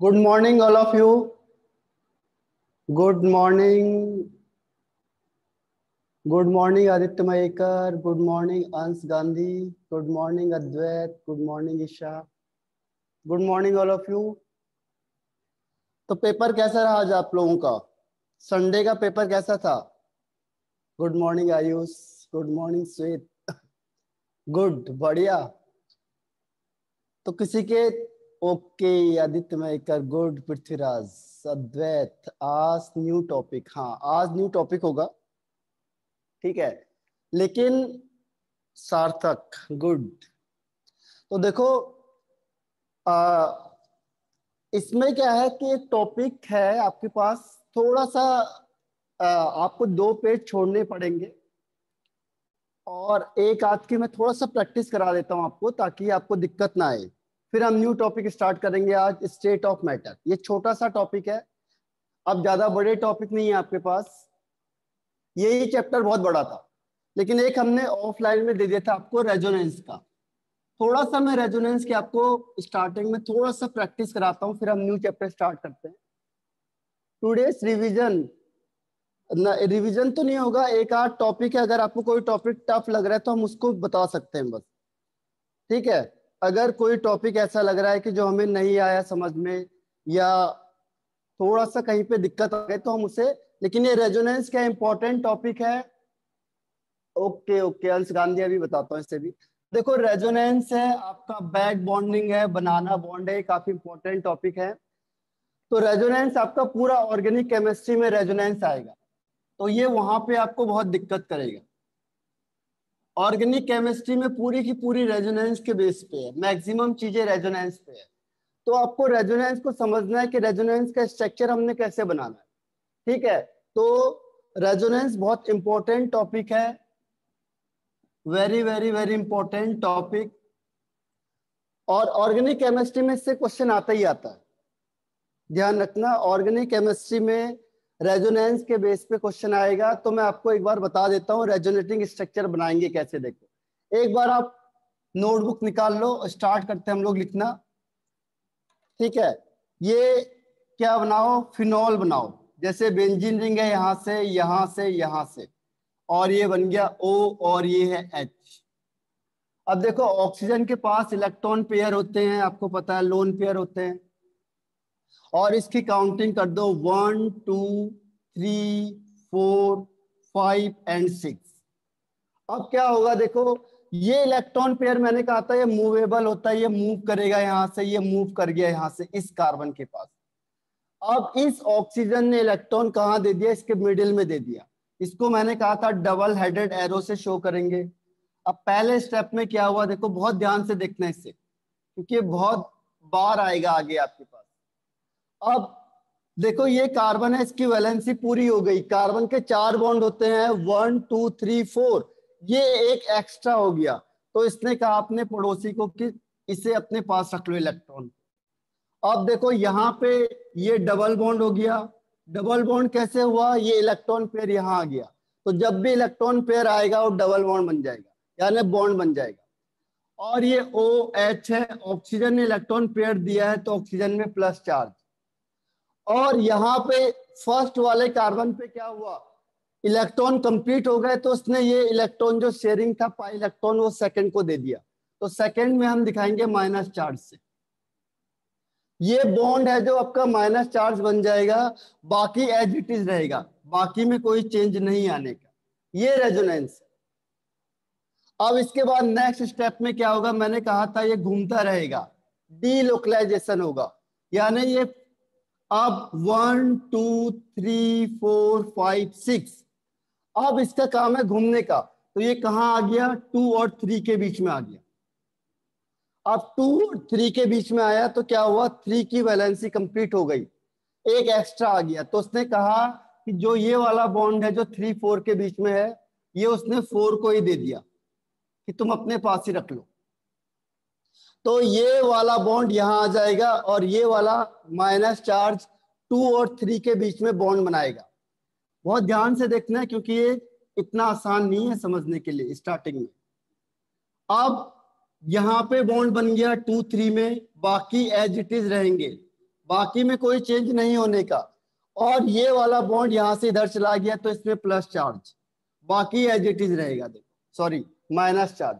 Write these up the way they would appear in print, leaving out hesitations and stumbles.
Good morning, all of you. Good morning. Good morning, Aditya Mahekar. Good morning, Ans Gandhi. Good morning, Advait. Good morning, Isha. Good morning, all of you. तो paper कैसा रहा आज आप लोगों का? Sunday का paper कैसा था? Good morning Ayush. Good morning श्वेत. गुड, बढ़िया. तो किसी के ओके. आदित्य महकर, गुड. पृथ्वीराज, अद्वैत. आज न्यू टॉपिक. हाँ, आज न्यू टॉपिक होगा, ठीक है, लेकिन सार्थक. गुड. तो देखो, इसमें क्या है कि एक टॉपिक है आपके पास, थोड़ा सा आपको 2 पेज छोड़ने पड़ेंगे और एक आध की मैं थोड़ा सा प्रैक्टिस करा देता हूं आपको, ताकि आपको दिक्कत ना आए. फिर हम न्यू टॉपिक स्टार्ट करेंगे आज, स्टेट ऑफ मैटर. ये छोटा सा टॉपिक है, अब ज्यादा बड़े टॉपिक नहीं है आपके पास. यही चैप्टर बहुत बड़ा था, लेकिन एक हमने ऑफलाइन में दे दिया था आपको, रेजोनेंस का. थोड़ा सा मैं रेजोनेंस की आपको स्टार्टिंग में थोड़ा सा प्रैक्टिस कराता हूँ, फिर हम न्यू चैप्टर स्टार्ट करते हैं. टुडेस रिवीजन, रिवीजन तो नहीं होगा, एक आध टॉपिक है. अगर आपको कोई टॉपिक टफ लग रहा है तो हम उसको बता सकते हैं बस, ठीक है. अगर कोई टॉपिक ऐसा लग रहा है कि जो हमें नहीं आया समझ में, या थोड़ा सा कहीं पे दिक्कत आ गई, तो हम उसे, लेकिन ये रेजोनेंस क्या इंपॉर्टेंट टॉपिक है. ओके ओके, अंश गांधी अभी बताता हूँ इससे भी. देखो, रेजोनेंस है आपका, बैक बॉन्डिंग है, बनाना बॉन्ड है, काफी इंपॉर्टेंट टॉपिक है. तो रेजोनेंस आपका पूरा ऑर्गेनिक केमिस्ट्री में रेजोनेंस आएगा, तो ये वहां पे आपको बहुत दिक्कत करेगा. ऑर्गेनिक केमिस्ट्री में पूरी की पूरी रेजोनेंस के बेस पे है, मैक्सिमम चीजें रेजोनेंस पे है. तो आपको रेजोनेंस को समझना है कि रेजोनेंस का स्ट्रक्चर हमने कैसे बनाना है, ठीक है. तो रेजोनेंस बहुत इंपॉर्टेंट टॉपिक है, very very very important topic. और ऑर्गेनिक केमिस्ट्री में इससे क्वेश्चन आता ही आता है, ध्यान रखना. ऑर्गेनिक केमिस्ट्री में रेजोनेंस के बेस पे क्वेश्चन आएगा. तो मैं आपको एक बार बता देता हूँ रेजोनेटिंग स्ट्रक्चर बनाएंगे कैसे. देखो, एक बार आप नोटबुक निकाल लो, स्टार्ट करते हैं हम लोग लिखना, ठीक है. ये क्या बनाओ, फिनॉल बनाओ. जैसे बेंजीन रिंग है, यहां से यहां से यहां से, और ये बन गया O और ये है H. अब देखो, ऑक्सीजन के पास इलेक्ट्रॉन पेयर होते हैं, आपको पता है, लोन पेयर होते हैं. और इसकी काउंटिंग कर दो, 1 2 3 4 5 एंड 6. अब क्या होगा, देखो, ये इलेक्ट्रॉन पेयर मैंने कहा था ये मूवेबल होता है, ये मूव करेगा यहां से, ये मूव कर गया यहां से इस कार्बन के पास. अब इस ऑक्सीजन ने इलेक्ट्रॉन कहां दे दिया, इसके मिडिल में दे दिया. इसको मैंने कहा था डबल हेडेड एरो से शो करेंगे. अब पहले स्टेप में क्या हुआ, देखो बहुत ध्यान से देखना इससे, क्योंकि बहुत बार आएगा आगे आपके पास. अब देखो, ये कार्बन है, इसकी वैलेंसी पूरी हो गई. कार्बन के 4 बॉन्ड होते हैं, 1 2 3 4. ये एक एक्स्ट्रा हो गया, तो इसने कहा अपने पड़ोसी को कि इसे अपने पास रख लो इलेक्ट्रॉन. अब देखो यहाँ पे ये डबल बॉन्ड हो गया. डबल बॉन्ड कैसे हुआ, ये इलेक्ट्रॉन पेयर यहाँ आ गया. तो जब भी इलेक्ट्रॉन पेयर आएगा वो डबल बॉन्ड बन जाएगा, यानी बॉन्ड बन जाएगा. और ये OH है, ऑक्सीजन ने इलेक्ट्रॉन पेयर दिया है, तो ऑक्सीजन में प्लस चार्ज. और यहाँ पे फर्स्ट वाले कार्बन पे क्या हुआ, इलेक्ट्रॉन कंप्लीट हो गए, तो उसने ये इलेक्ट्रॉन जो शेयरिंग था पाई इलेक्ट्रॉन, वो सेकंड को दे दिया. तो सेकंड में हम दिखाएंगे माइनस चार्ज से. ये बॉन्ड है जो आपका माइनस चार्ज बन जाएगा, बाकी एज इट इज रहेगा, बाकी में कोई चेंज नहीं आने का. ये रेजोनेंस है. अब इसके बाद नेक्स्ट स्टेप में क्या होगा, मैंने कहा था ये घूमता रहेगा, डीलोकलाइजेशन होगा. यानी ये अब 1 2 3 4 5 6, अब इसका काम है घूमने का. तो ये कहां आ गया, 2 और 3 के बीच में आ गया. अब 2 और 3 के बीच में आया तो क्या हुआ, 3 की वैलेंसी कंप्लीट हो गई, एक एक्स्ट्रा आ गया. तो उसने कहा कि जो ये वाला बॉन्ड है जो 3 4 के बीच में है, ये उसने 4 को ही दे दिया कि तुम अपने पास ही रख लो. तो ये वाला बॉन्ड यहां आ जाएगा, और ये वाला माइनस चार्ज 2 और 3 के बीच में बॉन्ड बनाएगा. बहुत ध्यान से देखना है, क्योंकि ये इतना आसान नहीं है समझने के लिए स्टार्टिंग में. अब यहाँ पे बॉन्ड बन गया 2 3 में, बाकी एज इट इज रहेंगे, बाकी में कोई चेंज नहीं होने का। और ये वाला बॉन्ड यहां से इधर चला गया तो इसमें प्लस चार्ज, बाकी एज इट इज रहेगा। देखो सॉरी माइनस चार्ज,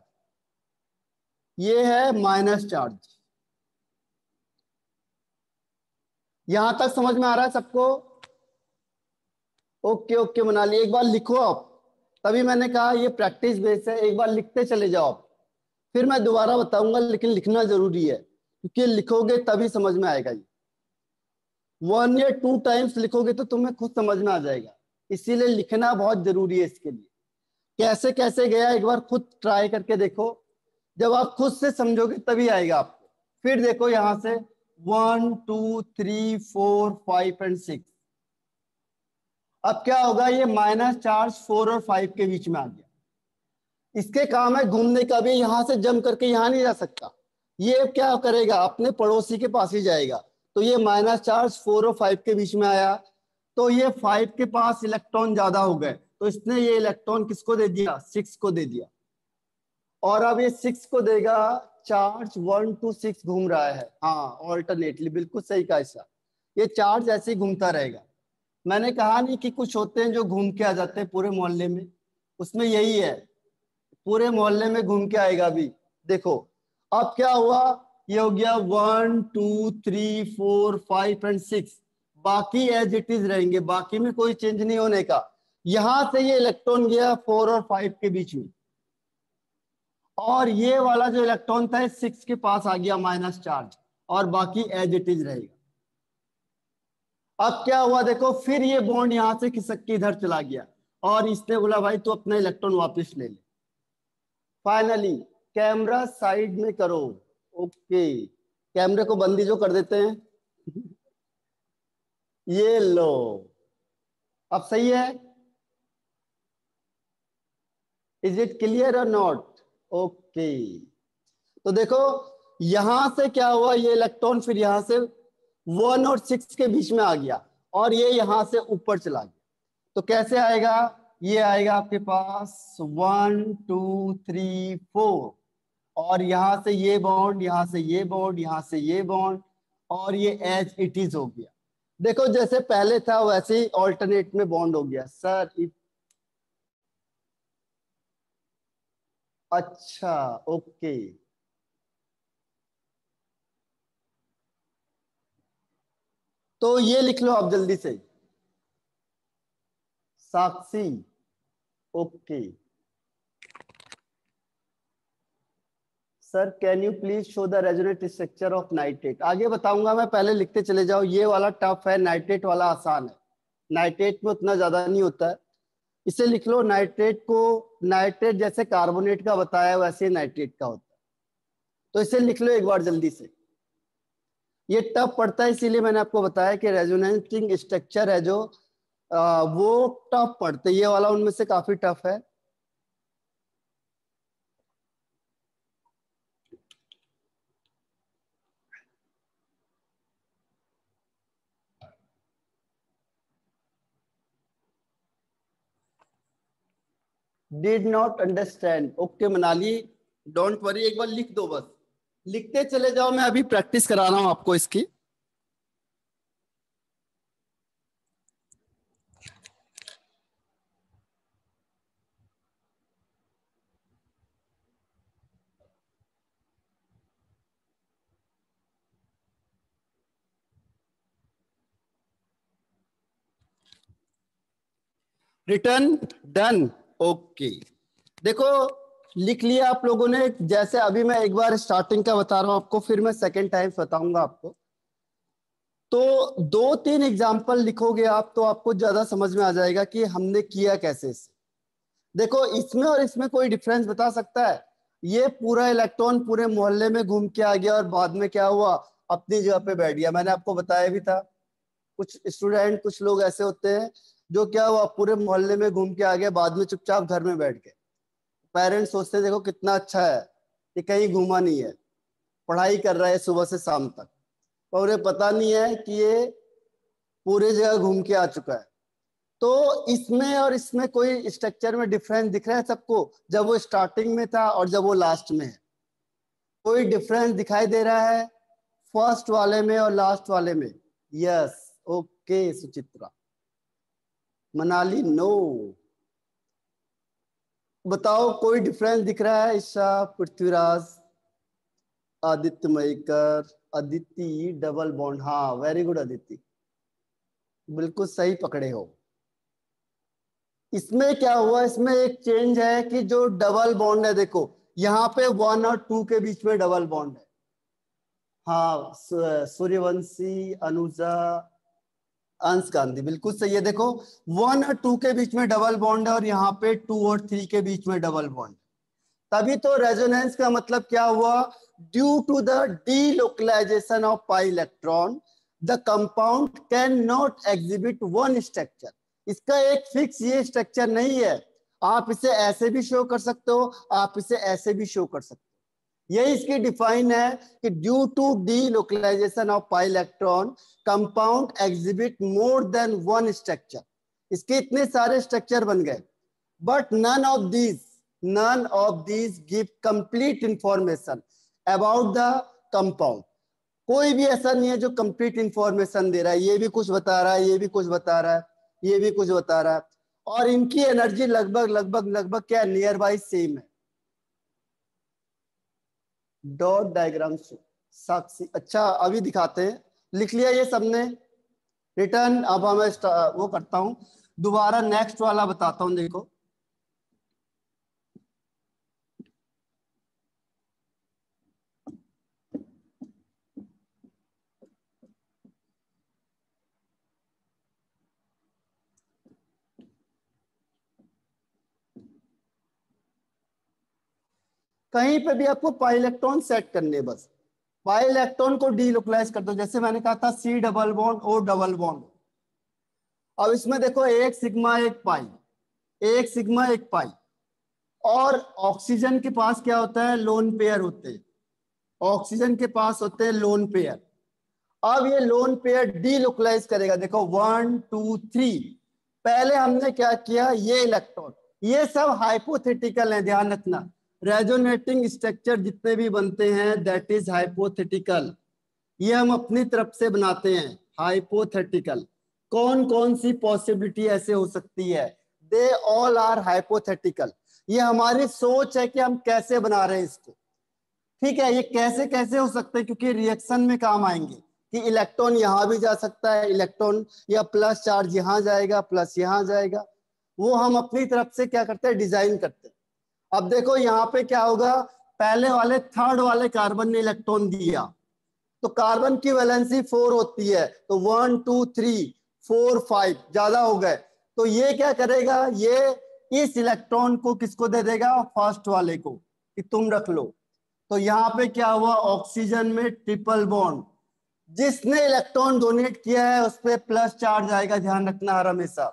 ये है माइनस चार्ज। यहां तक समझ में आ रहा है सबको? ओके ओके मनाली, एक बार लिखो आप। तभी मैंने कहा ये प्रैक्टिस बेस है, एक बार लिखते चले जाओ आप। फिर मैं दोबारा बताऊंगा, लेकिन लिखना जरूरी है, क्योंकि लिखोगे तभी समझ में आएगा। ये 1 या 2 टाइम्स लिखोगे तो तुम्हें खुद समझ में आ जाएगा, इसीलिए लिखना बहुत जरूरी है इसके लिए। कैसे कैसे गया एक बार खुद ट्राई करके देखो, जब आप खुद से समझोगे तभी आएगा आपको। फिर देखो यहां से 1 2 3 4 5 एंड 6। अब क्या होगा, ये माइनस चार्ज 4 और 5 के बीच में आ गया। इसके काम है घूमने का भी, यहां से जम करके यहां नहीं जा सकता। ये क्या करेगा, अपने पड़ोसी के पास ही जाएगा। तो ये माइनस चार्ज 4 और 5 के बीच में आया, तो ये 5 के पास इलेक्ट्रॉन ज्यादा हो गए, तो इसने ये इलेक्ट्रॉन किसको दे दिया, 6 को दे दिया। और अब ये 6 को देगा, चार्ज 1 to 6 घूम रहा है। हाँ ऑल्टरनेटली, बिल्कुल सही कहा ऐसा। ये चार्ज ऐसे ही घूमता रहेगा। मैंने कहा नहीं कि कुछ होते हैं जो घूम के आ जाते हैं पूरे मोहल्ले में, उसमें यही है, पूरे मोहल्ले में घूम के आएगा अभी। देखो अब क्या हुआ, ये हो गया 1 2 3 4 5 एंड 6, बाकी एज इट इज रहेंगे, बाकी में कोई चेंज नहीं होने का। यहां से ये इलेक्ट्रॉन गया 4 और 5 के बीच में, और ये वाला जो इलेक्ट्रॉन था 6 के पास आ गया माइनस चार्ज, और बाकी एज इट इज रहेगा। अब क्या हुआ देखो, फिर ये बॉन्ड यहां से खिसक के इधर चला गया, और इसने बोला भाई तू अपना इलेक्ट्रॉन वापस ले ले। फाइनली कैमरा साइड में करो। ओके, कैमरे को बंदी जो कर देते हैं ये लो, अब सही है। इज इट क्लियर और नॉट? ओके, तो देखो यहां से क्या हुआ, ये इलेक्ट्रॉन फिर यहां से 1 और 6 के बीच में आ गया, और ये यहां से ऊपर चला गया। तो कैसे आएगा, ये आएगा आपके पास 1 2 3 4, और यहां से ये बॉन्ड, यहां से ये बॉन्ड, यहां से ये बॉन्ड, और ये एज इट इज हो गया। देखो जैसे पहले था वैसे ही ऑल्टरनेट में बॉन्ड हो गया सर। अच्छा ओके, तो ये लिख लो आप जल्दी से, Sakshi. Okay sir, can you please show the resonant structure of nitrate. आगे बताऊंगा मैं, पहले लिखते चले जाओ। ये वाला टफ है, नाइट्रेट वाला आसान है। नाइट्रेट में उतना ज्यादा नहीं होता है, इसे लिख लो। नाइट्रेट को, नाइट्रेट जैसे कार्बोनेट का बताया वैसे नाइट्रेट का होता है, तो इसे लिख लो एक बार जल्दी से। ये टफ पड़ता है, इसीलिए मैंने आपको बताया कि रेजोनेटिंग स्ट्रक्चर है जो वो टफ पड़ते, ये वाला उनमें से काफी टफ है। Did not understand, okay Manali, don't worry, एक बार लिख दो बस, लिखते चले जाओ। मैं अभी प्रैक्टिस करा रहा हूं आपको इसकी। Return done. ओके, देखो लिख लिया आप लोगों ने। जैसे अभी मैं एक बार स्टार्टिंग का बता रहा हूं आपको, फिर मैं सेकेंड टाइम बताऊंगा आपको। तो 2-3 एग्जाम्पल लिखोगे आप तो आपको ज्यादा समझ में आ जाएगा कि हमने किया कैसे इसे। देखो इसमें और इसमें कोई डिफरेंस बता सकता है? ये पूरा इलेक्ट्रॉन पूरे मोहल्ले में घूम के आ गया, और बाद में क्या हुआ, अपनी जगह पे बैठ गया। मैंने आपको बताया भी था, कुछ स्टूडेंट, कुछ लोग ऐसे होते हैं जो क्या हुआ, पूरे मोहल्ले में घूम के आ गया, बाद में चुपचाप घर में बैठ गए। पेरेंट्स सोचते हैं देखो कितना अच्छा है, कि कहीं घूमा नहीं है, पढ़ाई कर रहा है सुबह से शाम तक, और उन्हें पता नहीं है कि ये पूरे जगह घूम के आ चुका है। तो इसमें और इसमें कोई स्ट्रक्चर में डिफरेंस दिख रहा है सबको, जब वो स्टार्टिंग में था और जब वो लास्ट में है? कोई डिफरेंस दिखाई दे रहा है फर्स्ट वाले में और लास्ट वाले में? Yes, okay Suchitra. Manali no. बताओ कोई डिफरेंस दिख रहा है? ईशा, पृथ्वीराज, आदित्य मयकर, अदिति डबल बॉन्ड, हाँ वेरी गुड अदिति, बिल्कुल सही पकड़े हो। इसमें क्या हुआ, इसमें एक चेंज है कि जो डबल बॉन्ड है, देखो यहाँ पे 1 और 2 के बीच में डबल बॉन्ड है। हाँ, सूर्यवंशी, अनुजा, अंश गांधी, बिल्कुल सही है। देखो 1 और 2 के बीच में डबल बॉन्ड है और यहाँ पे 2 और 3 के बीच में डबल बॉन्ड। तभी तो रेजोनेंस का मतलब क्या हुआ, due to the delocalisation of pi electron the compound can not exhibit one structure. इसका एक फिक्स ये स्ट्रक्चर नहीं है, आप इसे ऐसे भी शो कर सकते हो, आप इसे ऐसे भी शो कर सकते हो। यही इसकी डिफाइन है कि due to delocalisation of pi electron compound exhibit more than one structure. इसके इतने सारे स्ट्रक्चर बन गए, but none of these give complete information about the compound। कोई भी ऐसा नहीं है जो कंप्लीट इंफॉर्मेशन दे रहा है, ये भी कुछ बता रहा है, ये भी कुछ बता रहा है, ये भी कुछ बता रहा है, और इनकी एनर्जी लगभग लगभग लगभग क्या नियर बाई सेम है। डॉट डायग्राम साक्षी, अच्छा अभी दिखाते हैं, लिख लिया ये सबने? रिटर्न। अब मैं वो करता हूं, दोबारा नेक्स्ट वाला बताता हूं, देखो कहीं पे भी आपको पाई इलेक्ट्रॉन सेट करने, बस पाई इलेक्ट्रॉन को डीलोकलाइज कर दो, जैसे मैंने कहा था C double bond O double bond. अब इसमें देखो एक सिग्मा एक पाई, एक सिग्मा एक पाई, और ऑक्सीजन के पास क्या होता है, लोन पेयर होते हैं, ऑक्सीजन के पास होते हैं लोन पेयर। अब ये लोन पेयर डीलोकलाइज करेगा, देखो 1 2 3। पहले हमने क्या किया, ये इलेक्ट्रॉन, ये सब हाइपोथेटिकल है, ध्यान रखना, रेजोनेटिंग स्ट्रक्चर जितने भी बनते हैं दैट इज हाइपोथेटिकल, ये हम अपनी तरफ से बनाते हैं हाइपोथेटिकल। कौन कौन सी पॉसिबिलिटी ऐसे हो सकती है, दे ऑल आर हाइपोथेटिकल। ये हमारी सोच है कि हम कैसे बना रहे हैं इसको, ठीक है। ये कैसे कैसे हो सकते हैं, क्योंकि रिएक्शन में काम आएंगे कि इलेक्ट्रॉन यहां भी जा सकता है, इलेक्ट्रॉन या प्लस चार्ज यहां जाएगा, प्लस यहां जाएगा, वो हम अपनी तरफ से क्या करते हैं, डिजाइन करते हैं। अब देखो यहाँ पे क्या होगा, पहले वाले थर्ड वाले कार्बन ने इलेक्ट्रॉन दिया, तो कार्बन की वैलेंसी 4 होती है, तो 1 2 3 4 5 ज्यादा हो गए, तो ये क्या करेगा, ये इस इलेक्ट्रॉन को किसको दे देगा, फर्स्ट वाले को, कि तुम रख लो। तो यहाँ पे क्या हुआ, ऑक्सीजन में ट्रिपल बॉन्ड, जिसने इलेक्ट्रॉन डोनेट किया है उस पर प्लस चार्ज आएगा, ध्यान रखना हर हमेशा।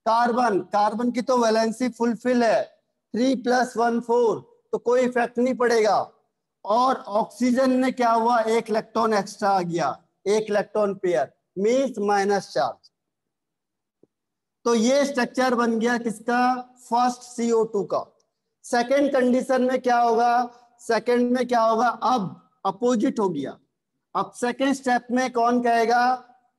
कार्बन, कार्बन की तो वैलेंसी फुलफिल है, 3 + 1 4, तो कोई इफेक्ट नहीं पड़ेगा। और ऑक्सीजन ने क्या हुआ, एक इलेक्ट्रॉन एक्स्ट्रा आ गया, एक electron pair, means minus charge. तो ये स्ट्रक्चर बन गया किसका, फर्स्ट CO2 का। सेकेंड कंडीशन में क्या होगा, सेकेंड में क्या होगा, अब अपोजिट हो गया। अब सेकेंड स्टेप में कौन कहेगा,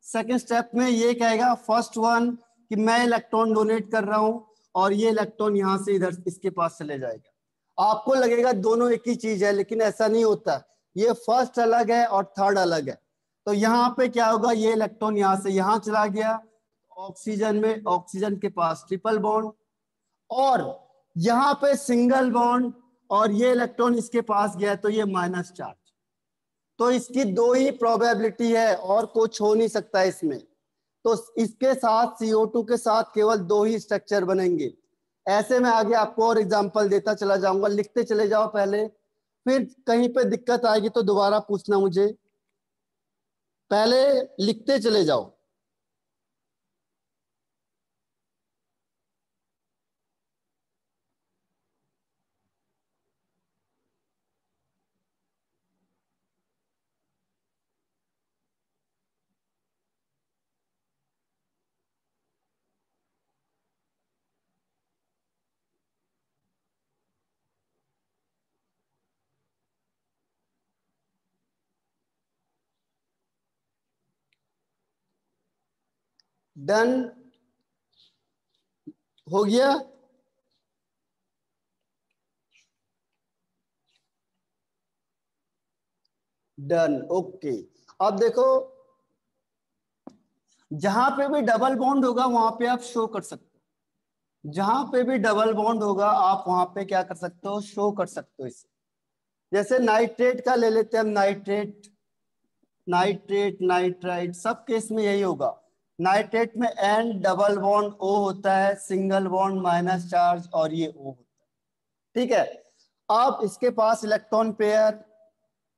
सेकेंड स्टेप में ये कहेगा फर्स्ट वन कि मैं इलेक्ट्रॉन डोनेट कर रहा हूं, और ये इलेक्ट्रॉन यहां से इधर इसके पास चले जाएगा। आपको लगेगा दोनों एक ही चीज है, लेकिन ऐसा नहीं होता, ये फर्स्ट अलग है और थर्ड अलग है। तो यहाँ पे क्या होगा, ये इलेक्ट्रॉन यहां से यहां चला गया, ऑक्सीजन में, ऑक्सीजन के पास ट्रिपल बॉन्ड, और यहाँ पे सिंगल बॉन्ड, और ये इलेक्ट्रॉन इसके पास गया, तो ये माइनस चार्ज। तो इसकी दो ही प्रोबेबिलिटी है और कुछ हो नहीं सकता इसमें। तो इसके साथ CO2 के साथ केवल दो ही स्ट्रक्चर बनेंगे। ऐसे में आगे आपको और एग्जांपल देता चला जाऊंगा, लिखते चले जाओ पहले, फिर कहीं पे दिक्कत आएगी तो दोबारा पूछना मुझे, पहले लिखते चले जाओ। डन हो गया। Done, okay. अब देखो जहां पे भी डबल बॉन्ड होगा वहां पे आप शो कर सकते हो, जहां पे भी डबल बॉन्ड होगा आप वहां पे क्या कर सकते हो, शो कर सकते हो इसे। जैसे नाइट्रेट का ले लेते हैं हम, नाइट्रेट, नाइट्रेट, नाइट्राइट, सब केस में यही होगा। नाइट्रेट में एन डबल बॉन्ड ओ होता है, सिंगल बॉन्ड माइनस चार्ज, और ये ओ होता है। ठीक है। अब इसके पास इलेक्ट्रॉन पेयर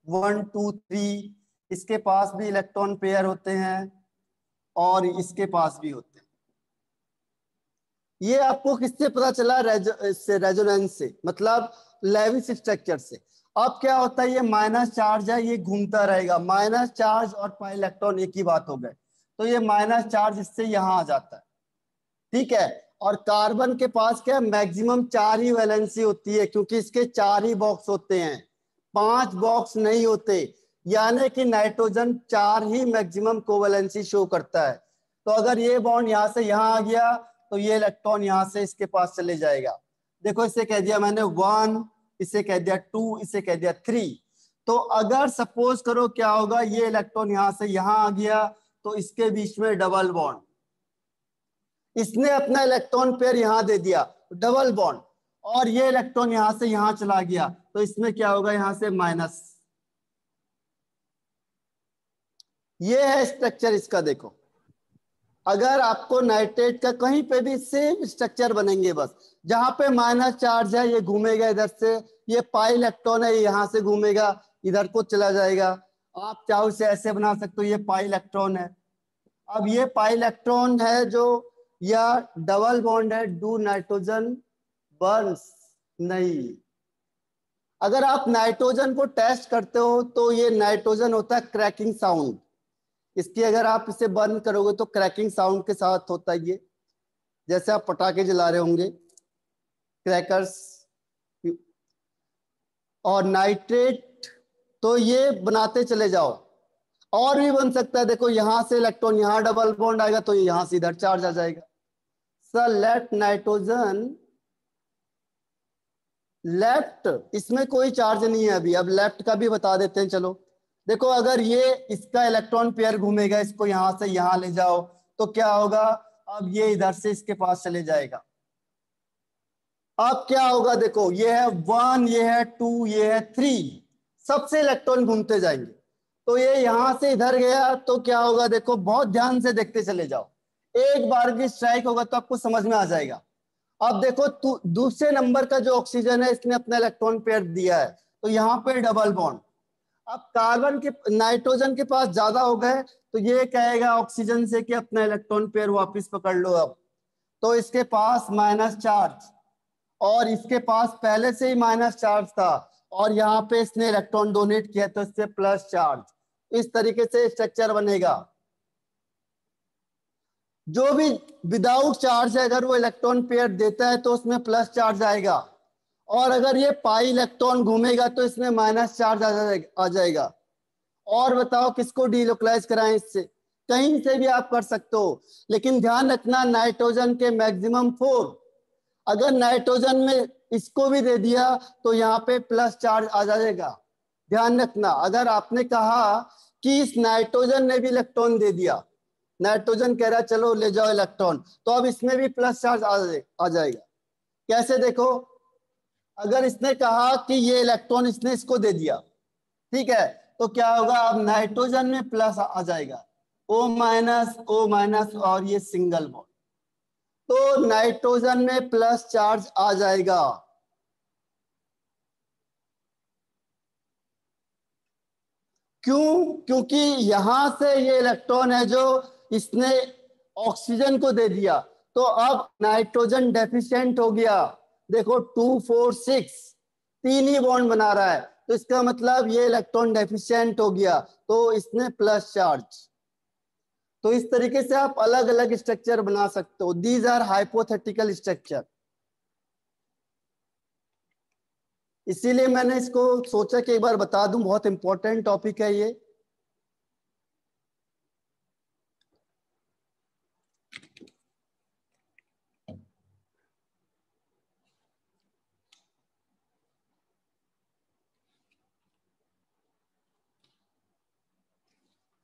1 2 3, इसके पास भी इलेक्ट्रॉन पेयर होते हैं और इसके पास भी होते हैं। ये आपको किससे पता चला? रेजोनेंस से, मतलब लेविस स्ट्रक्चर से। अब क्या होता है, ये माइनस चार्ज है, ये घूमता रहेगा। माइनस चार्ज और पाई इलेक्ट्रॉन एक ही बात हो गए, तो ये माइनस चार्ज इससे यहां आ जाता है। ठीक है। और कार्बन के पास क्या, मैक्सिमम 4 ही वैलेंसी होती है, क्योंकि इसके 4 ही बॉक्स होते हैं, 5 बॉक्स नहीं होते। यानी कि नाइट्रोजन 4 ही मैक्सिमम कोवैलेंसी शो करता है। तो अगर ये बॉन्ड यहां से यहां आ गया तो ये इलेक्ट्रॉन यहां से इसके पास चले जाएगा। देखो इसे कह दिया मैंने 1, इसे कह दिया 2, इसे कह दिया 3। तो अगर सपोज करो क्या होगा, ये इलेक्ट्रॉन यहां से यहां आ गया तो इसके बीच में डबल बॉन्ड, इसने अपना इलेक्ट्रॉन पेयर यहां दे दिया, डबल बॉन्ड, और ये इलेक्ट्रॉन यहां से यहां चला गया तो इसमें क्या होगा, यहां से माइनस। ये है स्ट्रक्चर इसका। देखो अगर आपको नाइट्रेट का कहीं पे भी सेम स्ट्रक्चर बनेंगे, बस जहां पे माइनस चार्ज है ये घूमेगा इधर से, ये पाई इलेक्ट्रॉन है यहां से घूमेगा इधर को चला जाएगा। आप चाहो इसे ऐसे बना सकते हो, ये पाई इलेक्ट्रॉन है। अब ये पाई इलेक्ट्रॉन है जो, या डबल बॉन्ड है, डू नाइट्रोजन बर्न्स नहीं। अगर आप नाइट्रोजन को टेस्ट करते हो तो ये नाइट्रोजन होता है क्रैकिंग साउंड। इसकी अगर आप इसे बर्न करोगे तो क्रैकिंग साउंड के साथ होता है ये, जैसे आप पटाखे जला रहे होंगे, क्रैकर्स। और नाइट्रेट तो ये बनाते चले जाओ, और भी बन सकता है। देखो यहां से इलेक्ट्रॉन यहां डबल बॉन्ड आएगा तो यहां से इधर चार्ज आ जाएगा। सर लेफ्ट नाइट्रोजन, लेफ्ट इसमें कोई चार्ज नहीं है अभी। अब लेफ्ट का भी बता देते हैं, चलो। देखो अगर ये इसका इलेक्ट्रॉन पेयर घूमेगा, इसको यहां से यहां ले जाओ तो क्या होगा, अब ये इधर से इसके पास चले जाएगा। अब क्या होगा, देखो ये है 1, ये है 2, ये है 3, सबसे इलेक्ट्रॉन घूमते जाएंगे। तो ये यहां से इधर गया तो क्या होगा, देखो बहुत ध्यान से देखते चले जाओ, एक बार भी स्ट्राइक होगा तो आपको समझ में आ जाएगा। अब देखो दूसरे नंबर का जो ऑक्सीजन है इसने अपना इलेक्ट्रॉन पेयर दिया है, तो यहाँ पे डबल बॉन्ड। अब कार्बन के, नाइट्रोजन के पास ज्यादा हो गए तो ये कहेगा ऑक्सीजन से कि अपना इलेक्ट्रॉन पेयर वापस पकड़ लो। अब तो इसके पास माइनस चार्ज, और इसके पास पहले से ही माइनस चार्ज था, और यहाँ पे इसने इलेक्ट्रॉन डोनेट किया तो इससे प्लस चार्ज। इस तरीके से स्ट्रक्चर बनेगा। जो भी विदाउट चार्ज है अगर वो इलेक्ट्रॉन पेयर देता है तो उसमें प्लस चार्ज आएगा, और अगर ये पाई इलेक्ट्रॉन घूमेगा तो इसमें माइनस चार्ज आ जाएगा। और बताओ किसको डीलोकलाइज कराएं इससे? कहीं से भी आप कर सकते हो, लेकिन ध्यान रखना नाइट्रोजन के मैक्सिमम 4। अगर नाइट्रोजन में इसको भी दे दिया तो यहाँ पे प्लस चार्ज आ जाएगा। ध्यान रखना, अगर आपने कहा कि इस नाइट्रोजन ने भी इलेक्ट्रॉन दे दिया, नाइट्रोजन कह रहा है चलो ले जाओ इलेक्ट्रॉन, तो अब इसमें भी प्लस चार्ज आ जाएगा। कैसे? देखो अगर इसने कहा कि ये इलेक्ट्रॉन इसने इसको दे दिया, ठीक है, तो क्या होगा, अब नाइट्रोजन में प्लस आ जाएगा, O माइनस, और ये सिंगल बॉन्ड, तो नाइट्रोजन में प्लस चार्ज आ जाएगा। क्यों? क्योंकि यहां से ये इलेक्ट्रॉन है जो इसने ऑक्सीजन को दे दिया, तो अब नाइट्रोजन डेफिशिएंट हो गया। देखो 2 4 6 3 ही बॉन्ड बना रहा है, तो इसका मतलब ये इलेक्ट्रॉन डेफिशिएंट हो गया, तो इसने प्लस चार्ज। तो इस तरीके से आप अलग अलग स्ट्रक्चर बना सकते हो। These are hypothetical structure. इसीलिए मैंने इसको सोचा कि एक बार बता दूं, बहुत इंपॉर्टेंट टॉपिक है ये।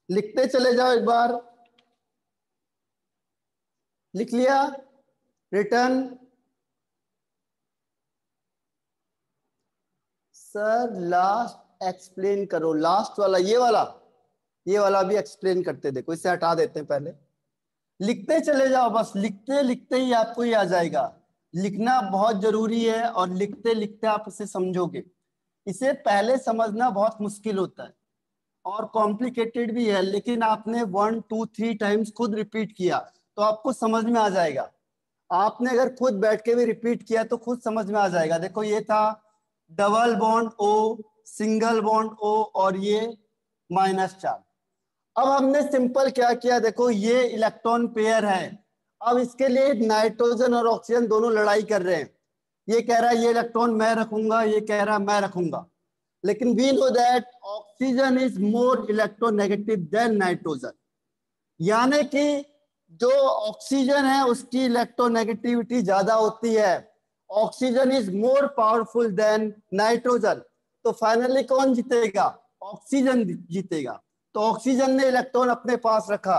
लिखते चले जाओ, एक बार लिख लिया, रिटर्न। सर लास्ट एक्सप्लेन करो, लास्ट वाला ये वाला भी एक्सप्लेन करते, देखो इसे हटा देते हैं पहले। लिखते चले जाओ, बस लिखते लिखते ही आपको ये आ जाएगा। लिखना बहुत जरूरी है और लिखते लिखते आप इसे समझोगे। इसे पहले समझना बहुत मुश्किल होता है और कॉम्प्लिकेटेड भी है, लेकिन आपने 1 2 3 टाइम्स खुद रिपीट किया तो आपको समझ में आ जाएगा। आपने अगर खुद बैठ के भी रिपीट किया तो खुद समझ में आ जाएगा। देखो ये था double bond O, single bond O, और ये -4। अब हमने सिंपल क्या किया, देखो ये इलेक्ट्रॉन पेयर है। अब इसके लिए नाइट्रोजन और ऑक्सीजन दोनों लड़ाई कर रहे हैं। ये कह रहा है ये इलेक्ट्रॉन मैं रखूंगा, ये कह रहा है मैं रखूंगा। लेकिन we know that oxygen is more electronegative than nitrogen, यानी कि जो ऑक्सीजन है उसकी इलेक्ट्रोनेगेटिविटी ज्यादा होती है। Oxygen is more powerful than nitrogen. तो फाइनली कौन जीतेगा? ऑक्सीजन जीतेगा। तो ऑक्सीजन ने इलेक्ट्रॉन अपने पास रखा।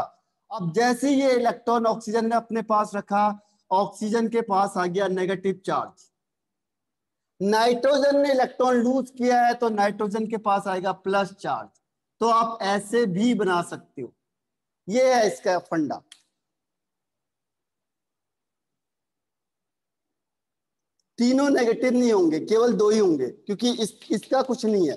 अब जैसे ये इलेक्ट्रॉन ऑक्सीजन ने अपने पास रखा, ऑक्सीजन के पास आ गया नेगेटिव चार्ज। नाइट्रोजन ने इलेक्ट्रॉन लूज किया है तो नाइट्रोजन के पास आएगा प्लस चार्ज। तो आप ऐसे भी बना सकते हो, ये है इसका फंडा। तीनों नेगेटिव नहीं होंगे, केवल 2 ही होंगे, क्योंकि इसका कुछ नहीं है।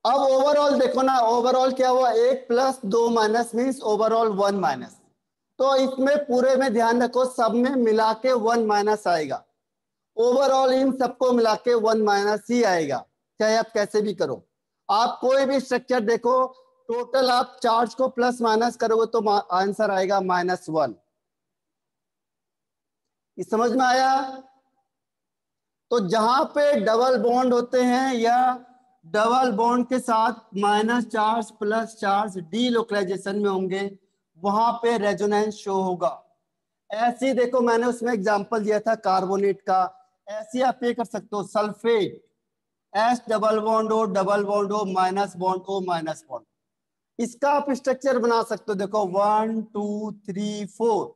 अब ओवरऑल देखो ना, ओवरऑल क्या हुआ, 1 + 2 माइनस मीन्स ओवरऑल 1 माइनस। तो इसमें पूरे में ध्यान रखो, सब में मिला के 1 माइनस आएगा। ओवरऑल इन सबको मिला के 1 माइनस ही आएगा, चाहे आप कैसे भी करो। आप कोई भी स्ट्रक्चर देखो, टोटल आप चार्ज को प्लस माइनस करोगे तो आंसर आएगा -1। ये समझ में आया? तो जहां पे डबल बॉन्ड होते हैं या डबल बॉन्ड के साथ minus charge plus charge delocalisation में होंगे, वहां पे रेजोनेंस शो होगा। ऐसे ही देखो, मैंने उसमें एग्जांपल दिया था कार्बोनेट का, ऐसे आप ये कर सकते हो sulphate, S double bond O double bond O minus bond O minus bond. इसका आप स्ट्रक्चर बना सकते हो, देखो 1 2 3 4,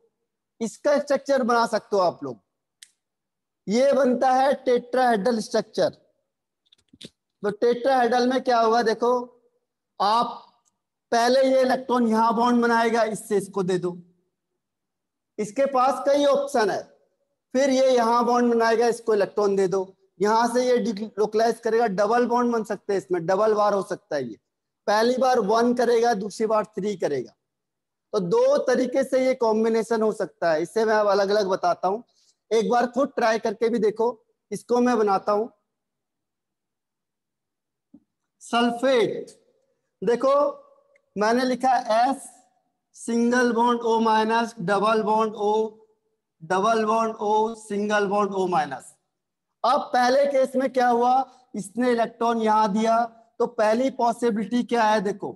इसका स्ट्रक्चर बना सकते हो आप लोग। ये बनता है टेट्राहेड्रल स्ट्रक्चर। तो टेट्राहेड्रल में क्या होगा, देखो आप पहले ये इलेक्ट्रॉन यहां बॉन्ड बनाएगा, इससे इसको दे दो, इसके पास कई ऑप्शन है। फिर ये यहां बॉन्ड बनाएगा, इसको इलेक्ट्रॉन दे दो, यहां से ये डिलोकलाइज करेगा, डबल बॉन्ड बन सकते हैं, इसमें डबल बार हो सकता है। ये पहली बार 1 करेगा, दूसरी बार 3 करेगा। तो 2 तरीके से ये कॉम्बिनेशन हो सकता है, इससे मैं अलग अलग बताता हूं। एक बार खुद ट्राई करके भी देखो। इसको मैं बनाता हूं सल्फेट। देखो मैंने लिखा S single bond O minus, double bond O, double bond O, single bond O minus. अब पहले केस में क्या हुआ, इसने इलेक्ट्रॉन यहां दिया, तो पहली पॉसिबिलिटी क्या है, देखो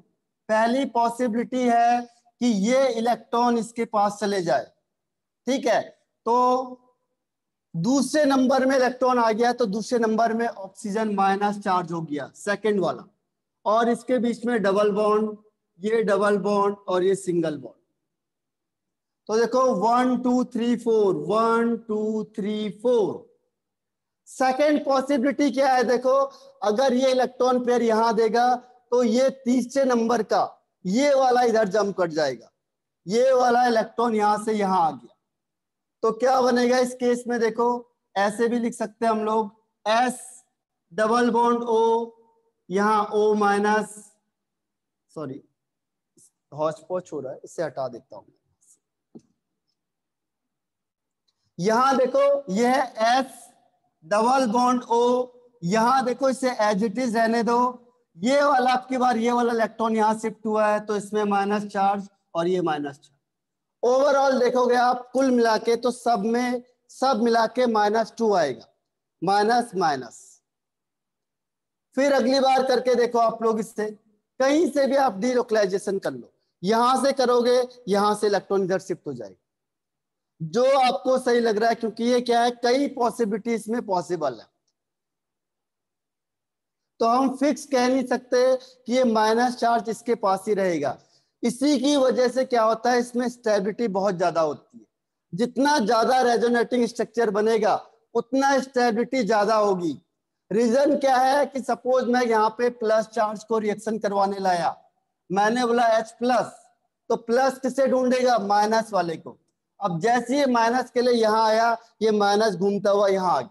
पहली पॉसिबिलिटी है कि ये इलेक्ट्रॉन इसके पास चले जाए, ठीक है। तो दूसरे नंबर में इलेक्ट्रॉन आ गया, तो दूसरे नंबर में ऑक्सीजन माइनस चार्ज हो गया, सेकंड वाला, और इसके बीच में डबल बॉन्ड, ये डबल बॉन्ड और ये सिंगल बॉन्ड। तो देखो 1 2 3 4, 1 2 3 4। सेकेंड पॉसिबिलिटी क्या है, देखो अगर ये इलेक्ट्रॉन पेयर यहां देगा तो ये तीसरे नंबर का ये वाला इधर जंप कर जाएगा, ये वाला इलेक्ट्रॉन यहां से यहां आ गया। तो क्या बनेगा इस केस में, देखो ऐसे भी लिख सकते हैं हम लोग, S डबल बॉन्ड O, यहां O माइनस, सॉरी हॉच पॉच हो रहा है, इसे हटा देता हूं। यहां देखो यह है S डबल बॉन्ड O, यहां देखो इसे एज इट इज रहने दो। ये वाला आपकी बार ये वाला इलेक्ट्रॉन यहां शिफ्ट हुआ है, तो इसमें माइनस चार्ज और ये माइनस चार्ज। ओवरऑल देखोगे आप कुल मिला के, तो सब में सब मिला के -2 आएगा, माइनस माइनस। फिर अगली बार करके देखो आप लोग, इससे कहीं से भी आप डीलोकलाइजेशन कर लो, यहां से करोगे यहां से इलेक्ट्रॉन इधर शिफ्ट हो जाएगा, जो आपको सही लग रहा है, क्योंकि ये क्या है, कई पॉसिबिलिटी इसमें पॉसिबल है। तो हम फिक्स कह नहीं सकते कि ये माइनस चार्ज इसके पास ही रहेगा। इसी की वजह से क्या होता है, इसमें स्टेबिलिटी बहुत ज्यादा होती है। जितना ज्यादा रेजोनेटिंग स्ट्रक्चर बनेगा उतना स्टेबिलिटी ज्यादा होगी। रीजन क्या है कि सपोज मैं यहाँ पे प्लस चार्ज को रिएक्शन करवाने लाया, मैंने बोला H प्लस, तो प्लस किसे ढूंढेगा, माइनस वाले को। अब जैसे ये माइनस के लिए यहाँ आया, ये माइनस घूमता हुआ यहाँ आ गया,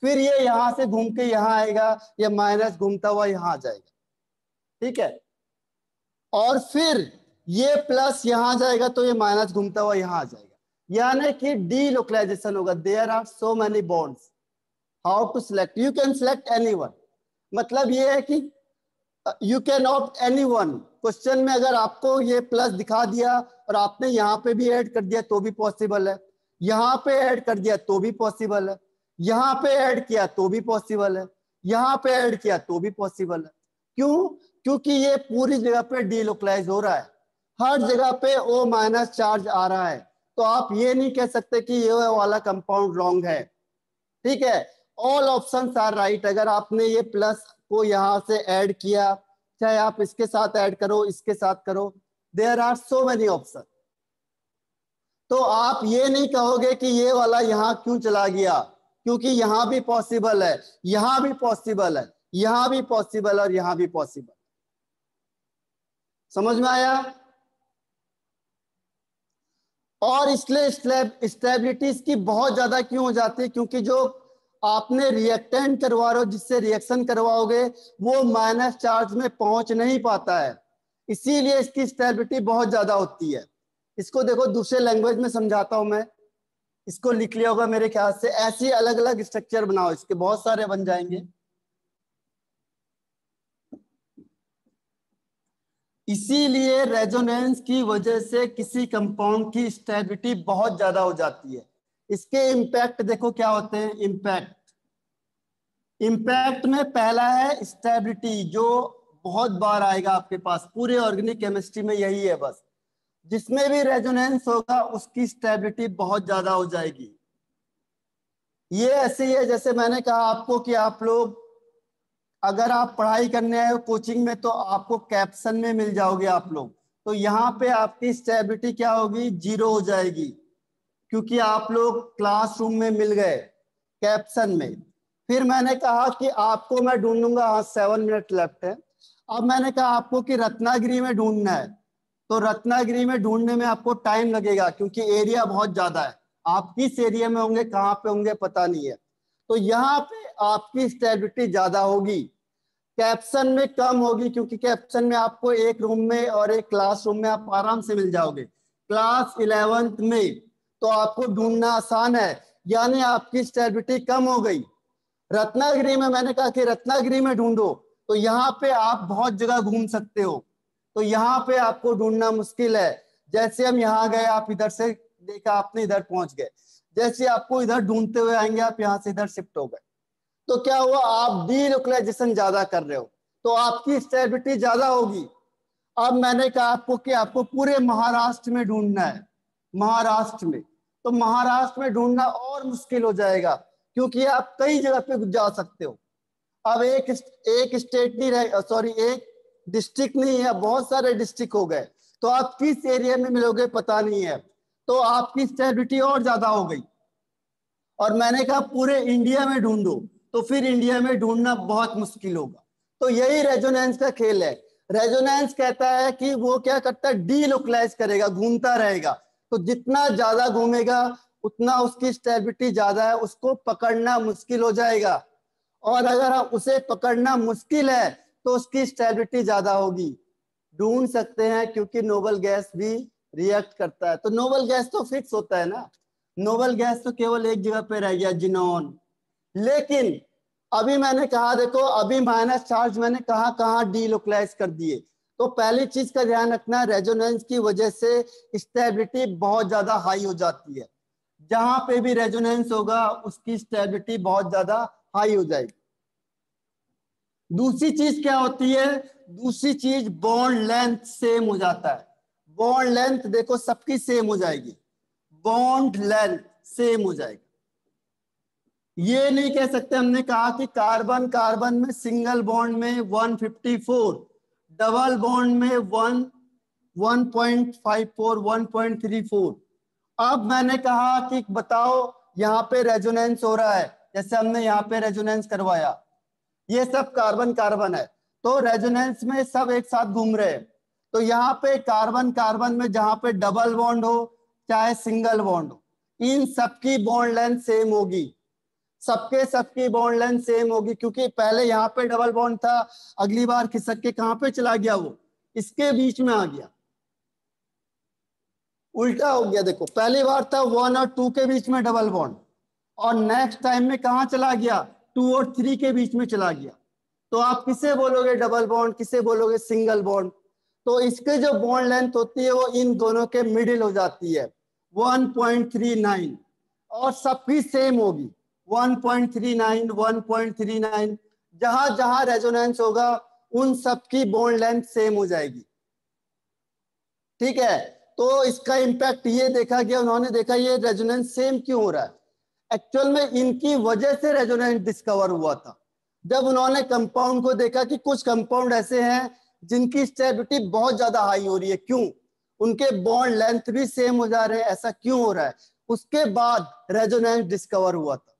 फिर ये यहां से घूम के यहाँ आएगा, ये माइनस घूमता हुआ यहाँ आ जाएगा, ठीक है। और फिर ये प्लस यहाँ जाएगा तो ये माइनस घूमता हुआ यहाँ आ जाएगा, यानी कि डीलोकलाइजेशन होगा। There are so many bonds, how to select, you can select anyone. मतलब ये है कि you can opt anyone. Question में अगर आपको ये प्लस दिखा दिया और आपने यहाँ पे भी ऐड कर दिया तो भी पॉसिबल है, यहाँ पे ऐड कर दिया तो भी पॉसिबल है, यहाँ पे ऐड किया तो भी पॉसिबल है, यहाँ पे ऐड किया तो भी पॉसिबल है। क्यों? क्योंकि ये पूरी जगह पे डीलोकलाइज हो रहा है, हर जगह पे O माइनस चार्ज आ रहा है। तो आप ये नहीं कह सकते कि ये वाला कंपाउंड रॉन्ग है, ठीक है। All options are right. अगर आपने ये प्लस को यहां से ऐड किया, चाहे आप इसके साथ ऐड करो, इसके साथ करो, there are so many option. तो आप ये नहीं कहोगे कि ये वाला यहाँ क्यों चला गया, क्योंकि यहाँ भी पॉसिबल है, यहाँ भी पॉसिबल है, यहाँ भी पॉसिबल और यहाँ भी पॉसिबल। समझ में आया? और इसलिए स्टेबिलिटी इसकी बहुत ज्यादा क्यों हो जाती है, क्योंकि जो आपने रिएक्टेंट करवा रहे हो, जिससे रिएक्शन करवाओगे, वो माइनस चार्ज में पहुंच नहीं पाता है, इसीलिए इसकी स्टेबिलिटी बहुत ज्यादा होती है। इसको देखो दूसरे लैंग्वेज में समझाता हूं मैं, इसको लिख लिया होगा मेरे ख्याल से। ऐसी अलग अलग स्ट्रक्चर बनाओ, इसके बहुत सारे बन जाएंगे। इसीलिए रेजोनेंस की वजह से किसी कंपाउंड की स्टेबिलिटी बहुत ज्यादा हो जाती है। इसके इम्पैक्ट देखो क्या होते हैं। इम्पैक्ट में पहला है स्टेबिलिटी, जो बहुत बार आएगा आपके पास, पूरे ऑर्गेनिक केमिस्ट्री में यही है बस। जिसमें भी रेजोनेंस होगा उसकी स्टेबिलिटी बहुत ज्यादा हो जाएगी। ये ऐसे ही है जैसे मैंने कहा आपको कि आप लोग अगर आप पढ़ाई करने आए हो कोचिंग में तो आपको कैप्सन में मिल जाओगे आप लोग, तो यहाँ पे आपकी स्टेबिलिटी क्या होगी, 0 हो जाएगी, क्योंकि आप लोग क्लासरूम में मिल गए कैप्सन में। फिर मैंने कहा कि आपको मैं ढूंढूंगा, हाँ 7 मिनट लेफ्ट है। अब मैंने कहा आपको कि रत्नागिरी में ढूंढना है, तो रत्नागिरी में ढूंढने में आपको टाइम लगेगा, क्योंकि एरिया बहुत ज्यादा है। आप किस एरिया में होंगे, कहाँ पे होंगे, पता नहीं है। तो यहाँ पे आपकी स्टेबिलिटी ज्यादा होगी, कैप्सन में कम होगी, क्योंकि कैप्सन में आपको एक रूम में और एक क्लासरूम में आप आराम से मिल जाओगे। क्लास 11th में तो आपको ढूंढना आसान है, यानी आपकी स्टेबिलिटी कम हो गई। रत्नागिरी में मैंने कहा कि रत्नागिरी में ढूंढो, तो यहाँ पे आप बहुत जगह घूम सकते हो, तो यहाँ पे आपको ढूंढना मुश्किल है। जैसे हम यहाँ गए, आप इधर से देखा, आपने इधर पहुंच गए, जैसे आपको इधर ढूंढते हुए आएंगे, आप यहाँ से इधर शिफ्ट हो गए, तो क्या हुआ, आप डीलोकलाइजेशन ज्यादा कर रहे हो, तो आपकी स्टेबिलिटी ज्यादा होगी। अब मैंने कहा आपको कि आपको पूरे महाराष्ट्र में ढूंढना है, महाराष्ट्र में, तो महाराष्ट्र में ढूंढना और मुश्किल हो जाएगा, क्योंकि आप कई जगह पे जा सकते हो। अब एक स्टेट नहीं रहे, सॉरी एक डिस्ट्रिक्ट नहीं है, बहुत सारे डिस्ट्रिक्ट हो गए, तो आप किस एरिया में मिलोगे पता नहीं है, तो आपकी स्टेबिलिटी और ज्यादा हो गई। और मैंने कहा पूरे इंडिया में ढूंढो, तो फिर इंडिया में ढूंढना बहुत मुश्किल होगा। तो यही रेजोनेंस का खेल है। रेजोनेंस कहता है कि वो क्या करता है, डीलोकलाइज करेगा, घूमता रहेगा, तो जितना ज्यादा घूमेगा उतना उसकी स्टेबिलिटी ज्यादा है, उसको पकड़ना मुश्किल हो जाएगा। और अगर उसे पकड़ना मुश्किल है तो उसकी स्टेबिलिटी ज्यादा होगी। ढूंढ सकते हैं क्योंकि नोबल गैस भी रिएक्ट करता है, तो नोबल गैस तो फिक्स होता है ना, नोबल गैस तो केवल एक जगह पे रह गया, जिनोन। लेकिन अभी मैंने कहा देखो, अभी माइनस चार्ज मैंने कहाँ कहाँ डीलोकलाइज कर दिए। तो पहली चीज का ध्यान रखना, रेजोनेंस की वजह से स्टेबिलिटी बहुत ज्यादा हाई हो जाती है, जहां पे भी रेजोनेंस होगा उसकी स्टेबिलिटी बहुत ज्यादा हाई हो जाएगी। दूसरी चीज क्या होती है, दूसरी चीज बॉन्ड लेंथ सेम हो जाता है। बॉन्ड लेंथ देखो सबकी सेम हो जाएगी, बॉन्ड लेंथ सेम हो जाएगी। ये नहीं कह सकते, हमने कहा कि कार्बन कार्बन में सिंगल बॉन्ड में 154, डबल बॉन्ड में 1.54, 1.34। अब मैंने कहा कि बताओ यहाँ पे रेजोनेंस हो रहा है, जैसे हमने यहाँ पे रेजोनेंस करवाया, ये सब कार्बन कार्बन है, तो रेजोनेंस में सब एक साथ घूम रहे हैं। तो यहाँ पे कार्बन कार्बन में जहाँ पे डबल बॉन्ड हो चाहे सिंगल बॉन्ड हो, इन सबकी बॉन्ड लेंथ सेम होगी, सबकी बॉन्ड लेंथ सेम होगी, क्योंकि पहले यहाँ पे डबल बॉन्ड था, अगली बार खिसक के कहां पे चला गया, वो इसके बीच में आ गया, उल्टा हो गया। देखो पहली बार था 1 और 2 के बीच में डबल बॉन्ड, और नेक्स्ट टाइम में कहां चला गया, 2 और 3 के बीच में चला गया। तो आप किसे बोलोगे डबल बॉन्ड, किसे बोलोगे सिंगल बॉन्ड? तो इसके जो बॉन्ड लेंथ होती है वो इन दोनों के मिडिल हो जाती है 1.39, और सबकी सेम होगी 1.39, 1.39। जहां जहां रेजोनेंस होगा उन सबकी बॉन्ड लेंथ सेम हो जाएगी, ठीक है। तो इसका इंपैक्ट ये देखा गया, उन्होंने देखा ये रेजोनेंस सेम क्यों हो रहा है। एक्चुअल में इनकी वजह से रेजोनेंस डिस्कवर हुआ था, जब उन्होंने कंपाउंड को देखा कि कुछ कंपाउंड ऐसे हैं जिनकी स्टेबिलिटी बहुत ज्यादा हाई हो रही है, क्यों, उनके बॉन्ड लेंथ भी सेम हो जा रहे हैं, ऐसा क्यों हो रहा है। उसके बाद रेजोनेंस डिस्कवर हुआ था,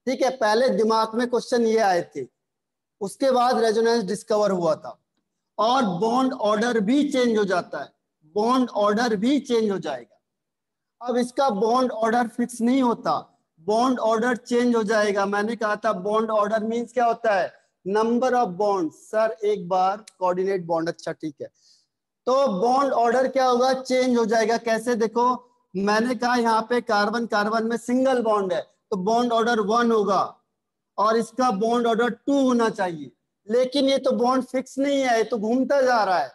ठीक है। पहले दिमाग में क्वेश्चन ये आए थे, उसके बाद रेजोनेंस डिस्कवर हुआ था। और बॉन्ड ऑर्डर भी चेंज हो जाता है, बॉन्ड ऑर्डर भी चेंज हो जाएगा। अब इसका बॉन्ड ऑर्डर फिक्स नहीं होता, बॉन्ड ऑर्डर चेंज हो जाएगा। मैंने कहा था बॉन्ड ऑर्डर मींस क्या होता है, नंबर ऑफ बॉन्ड। सर एक बार कोऑर्डिनेट बॉन्ड, अच्छा ठीक है। तो बॉन्ड ऑर्डर क्या होगा, चेंज हो जाएगा। कैसे, देखो मैंने कहा यहाँ पे कार्बन कार्बन में सिंगल बॉन्ड है तो बॉन्ड ऑर्डर 1 होगा, और इसका बॉन्ड ऑर्डर 2 होना चाहिए। लेकिन ये तो बॉन्ड फिक्स नहीं है, ये तो घूमता जा रहा है,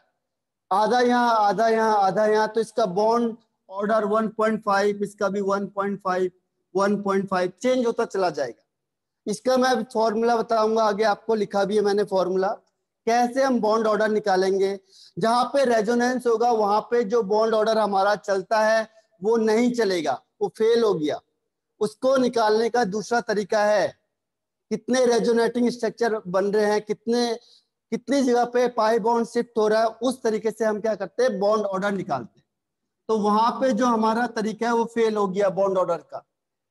आधा यहाँ आधा यहाँ आधा यहाँ, तो इसका बॉन्ड ऑर्डर 1.5, इसका भी 1.5, 1.5 चेंज होता चला जाएगा। इसका मैं फॉर्मूला बताऊंगा आगे, आपको लिखा भी है मैंने फॉर्मूला, कैसे हम बॉन्ड ऑर्डर निकालेंगे। जहां पे रेजोनेंस होगा वहां पे जो बॉन्ड ऑर्डर हमारा चलता है वो नहीं चलेगा, वो फेल हो गया। उसको निकालने का दूसरा तरीका है, कितने रेजोनेटिंग स्ट्रक्चर बन रहे हैं, कितनी जगह पे पाई बॉन्ड शिफ्ट हो रहा है, उस तरीके से हम क्या करते हैं, बॉन्ड ऑर्डर निकालते हैं। तो वहां पे जो हमारा तरीका है वो फेल हो गया बॉन्ड ऑर्डर का,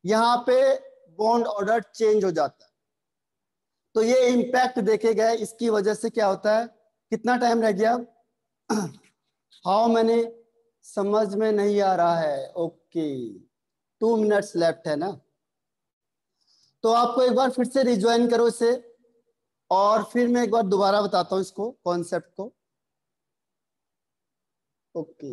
यहाँ पे बॉन्ड ऑर्डर चेंज हो जाता है। तो ये इम्पैक्ट देखे गए, इसकी वजह से क्या होता है। कितना टाइम रह गया, हाउ मैंने, समझ में नहीं आ रहा है, ओके 2 मिनट्स लेफ्ट है ना। तो आपको एक बार फिर से रिज्वाइन करो इसे, और फिर मैं एक बार दोबारा बताता हूँ इसको, कॉन्सेप्ट को। ओके